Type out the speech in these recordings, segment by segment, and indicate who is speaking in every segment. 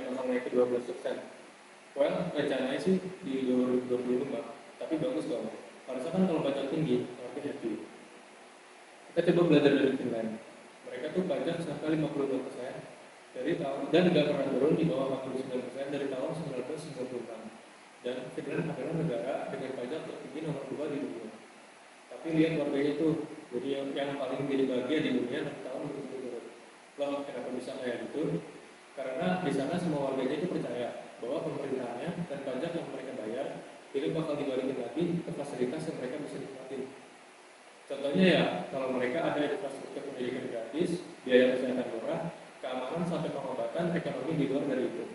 Speaker 1: bakal naik ke 12%. Well, rencananya sih di 2025, tapi bagus kok. Harusnya kan kalau pajak tinggi, tapi happy. Kita coba belajar dari Finland. Mereka tuh pajak sampai 52% dari tahun dan nggak pernah turun di bawah 49% dari tahun 1996. Dan Finland adalah negara dengan pajak tertinggi nomor 2 di dunia. Tapi lihat warganya tuh, jadi yang paling jadi bahagia di dunia dari tahun berturut-turut. Loh, kenapa bisa kayak gitu? Karena di sana semua warganya itu percaya bahwa pemerintahannya dan pajak yang mereka bayar itu bakal dibalikin lagi ke fasilitas yang mereka bisa nikmatin. Contohnya ya, kalau mereka ada infrastruktur pendidikan gratis, biaya kesehatan murah, keamanan sampai pengobatan, ekonomi di luar dari itu.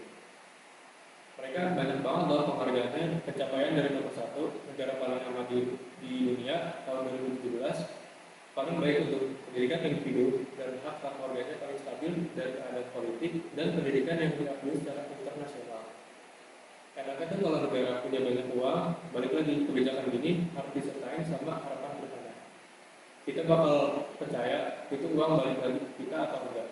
Speaker 1: Mereka banyak banget loh penghargaannya, pencapaian dari nomor 1, negara paling aman di dunia tahun 2017, paling baik untuk pendidikan individu dan hak warganya paling stabil dari keadaan politik dan pendidikan yang diakui secara internasional. Enaknya kan kalau negara punya banyak uang, balik lagi kebijakan gini harus disertai sama harapan bersama. Kita bakal percaya itu uang balik lagi ke kita atau enggak.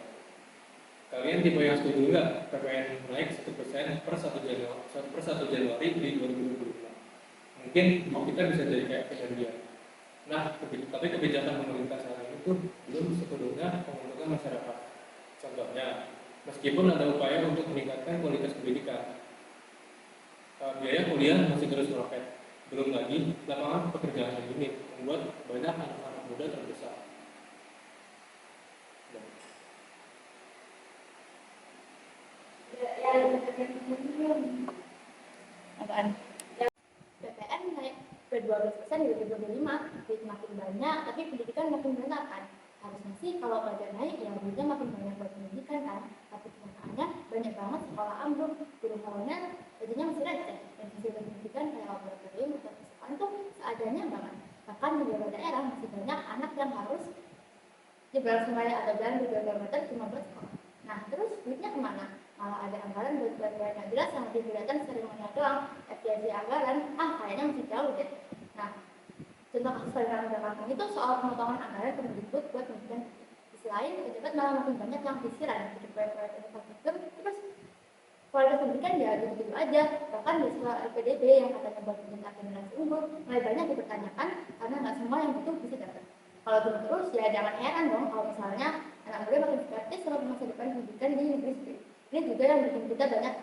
Speaker 1: Kalian tipe yang setuju nggak PPN naik 1% per 1 Januari di 2025? Mungkin kita bisa jadi kayak Finlandia. Nah, tapi kebijakan pemerintah saat ini tuh belum sepenuhnya menguntungkan masyarakat. Contohnya, meskipun ada upaya untuk meningkatkan kualitas pendidikan, biaya kuliah masih terus meroket. Belum lagi lapangan pekerjaan yang minim membuat banyak anak-anak muda terdesak.
Speaker 2: Apaan? PPN naik ke 12% di 2025, duit makin banyak, tapi pendidikan makin berantakan. Harusnya sih kalau pajak naik, ya duitnya makin banyak buat pendidikan kan. Tapi kenyataannya banyak banget sekolah ambruk, guru honorer gajinya masih receh, dan fasilitas pendidikan kayak laboratorium atau perpustakaan tuh seadanya banget. Bahkan di beberapa daerah masih banyak anak yang harus jebol sungai atau jalan 2 kilometer cuma buat sekolah. Nah, terus duitnya kemana? Malah ada anggaran buat bantuan yang jelas yang lebih kelihatan seremonial doang. Efisiensi anggaran, kayaknya masih jauh deh. Nah, contoh kasus paling Jakarta itu soal pemotongan anggaran Kemendikbud buat pendidikan. Di sisi lain, pejabat malah makin banyak yang disiram di proyek-proyek infrastruktur, terus kualitas pendidikan ya gitu-gitu aja. Bahkan di sekolah LPDB yang katanya buat pendidikan generasi unggul, mulai banyak dipertanyakan karena nggak semua yang butuh bisa dapat. Kalau terus ya jangan heran dong kalau misalnya anak muda makin skeptis sama masa depan pendidikan di negeri sendiri. Ini juga yang bikin kita banyak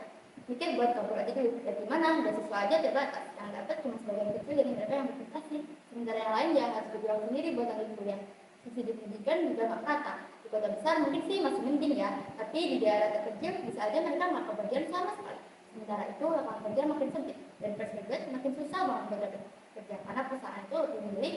Speaker 2: mikir buat kabur aja dulu. Ya gimana, beasiswa aja terbatas, yang dapat cuma sebagian kecil dari mereka yang berprestasi. Sementara yang lain ya harus berjuang sendiri buat lanjut kuliah. Subsidi pendidikan juga nggak merata. Di kota besar mungkin sih masih mending ya, tapi di daerah terpencil bisa aja mereka nggak kebagian sama sekali. Sementara itu lapangan kerja makin sempit dan fresh graduate makin susah banget buat dapat kerja karena perusahaan itu lebih memilih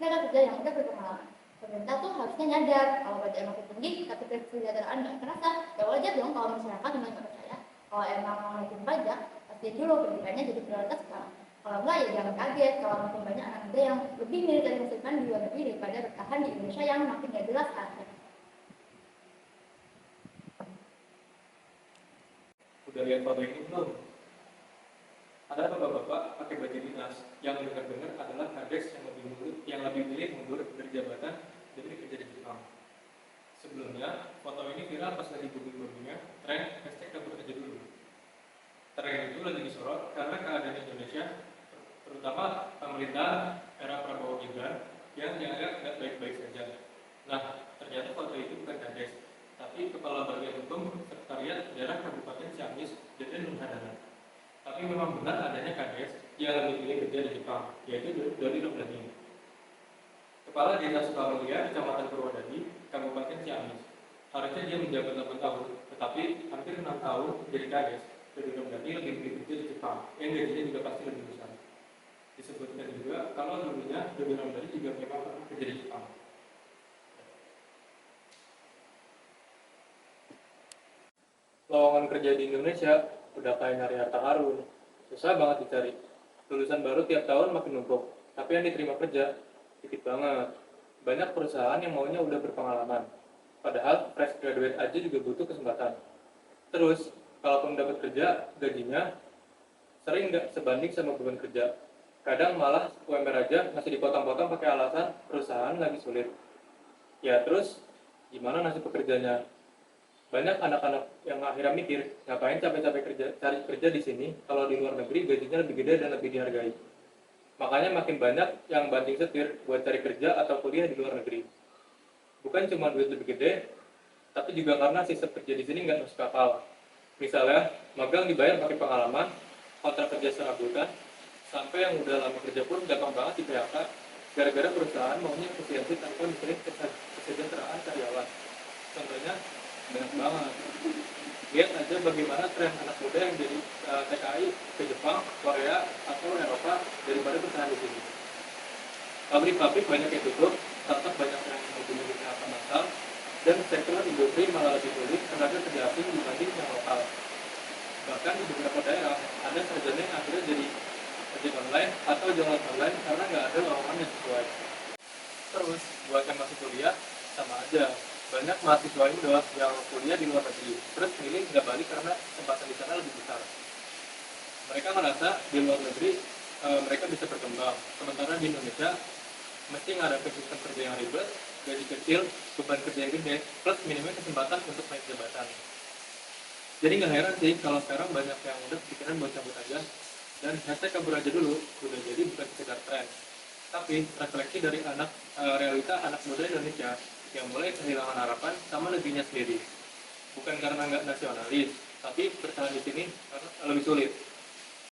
Speaker 2: tenaga kerja yang udah berpengalaman. Pemerintah tuh harusnya nyadar kalau pajak makin tinggi tapi kesejahteraan nggak terasa. Ya wajar dong kalau masyarakat nggak percaya. Kalau emang mau naikin pajak, pasti dulu pendidikannya jadi prioritas sekarang. Kalau enggak ya jangan kaget kalau makin banyak anak muda yang lebih milih dari masa depan di luar negeri daripada bertahan di Indonesia yang makin nggak jelas arahnya.
Speaker 1: Udah lihat foto ini belum? Ada bapak-bapak pakai baju dinas yang dengar-dengar adalah kades yang lebih milih mundur dari jabatan demi kerja di Jepang. Sebelumnya, foto ini viral pas lagi booming-boomingnya tren hashtag kabur aja dulu. Tren itu lagi disorot karena keadaan Indonesia, terutama pemerintah era Prabowo Gibran yang dianggap nggak baik-baik saja. Nah, ternyata foto itu bukan kades, tapi Kepala Bagian Hukum Sekretariat Daerah Kabupaten Ciamis, Deden Nurhadana. Tapi memang benar adanya kades yang lebih pilih kerja di Jepang, yaitu Dodi Ramdhani. Kepala Desa Sukamulia, Kecamatan Purwodadi, Kabupaten Ciamis. Harusnya dia menjabat 8 tahun, tetapi hampir 6 tahun jadi kades. Dodi Ramdhani lebih pilih kerja di Jepang, yang gajinya juga pasti lebih besar. Disebutkan juga kalau dulunya Dodi Ramdhani juga memang pernah kerja di Jepang. Lowongan kerja di Indonesia udah kayak nyari harta karun, susah banget dicari. Lulusan baru tiap tahun makin numpuk, tapi yang diterima kerja dikit banget. Banyak perusahaan yang maunya udah berpengalaman, padahal fresh graduate aja juga butuh kesempatan. Terus, kalaupun dapat kerja, gajinya sering nggak sebanding sama beban kerja. Kadang malah UMR aja masih dipotong-potong pakai alasan perusahaan lagi sulit. Ya terus, gimana nasib pekerjanya? Banyak anak-anak yang akhirnya mikir, ngapain capek-capek cari kerja di sini kalau di luar negeri gajinya lebih gede dan lebih dihargai. Makanya makin banyak yang banting setir buat cari kerja atau kuliah di luar negeri. Bukan cuma duit lebih gede, tapi juga karena sistem kerja di sini nggak masuk akal. Misalnya, magang dibayar pakai pengalaman, kontrak kerja setengah bulan, sampai yang udah lama kerja pun gampang banget di PHK, gara-gara perusahaan maunya efisiensi tanpa mikirin kesejahteraan karyawan. Contohnya, banyak banget. Lihat aja bagaimana tren anak muda yang jadi TKI ke Jepang, Korea, atau Eropa daripada perusahaan di sini. Pabrik-pabrik banyak yang tutup, startup banyak yang memiliki PHK massal, dan sektor industri malah lebih sulit tenaga kerja asing dibanding yang lokal. Bahkan di beberapa daerah, ada sarjana yang akhirnya jadi ojek online atau jualan online karena nggak ada lowongan yang sesuai. Terus, buat yang masih kuliah, sama aja. Banyak mahasiswa Indo yang kuliah di luar negeri, terus milih nggak balik karena kesempatan di sana lebih besar. Mereka merasa di luar negeri mereka bisa berkembang, sementara di Indonesia mesti ngadepin sistem kerja yang ribet, gaji kecil, beban kerja yang gede, plus minimnya kesempatan untuk naik jabatan. Jadi nggak heran sih kalau sekarang banyak yang udah pikiran buat cabut aja, dan hashtag kabur aja dulu, udah jadi bukan sekedar tren, tapi refleksi dari realita anak muda Indonesia yang mulai kehilangan harapan sama negerinya sendiri. Bukan karena nggak nasionalis, tapi bertahan di sini karena lebih sulit.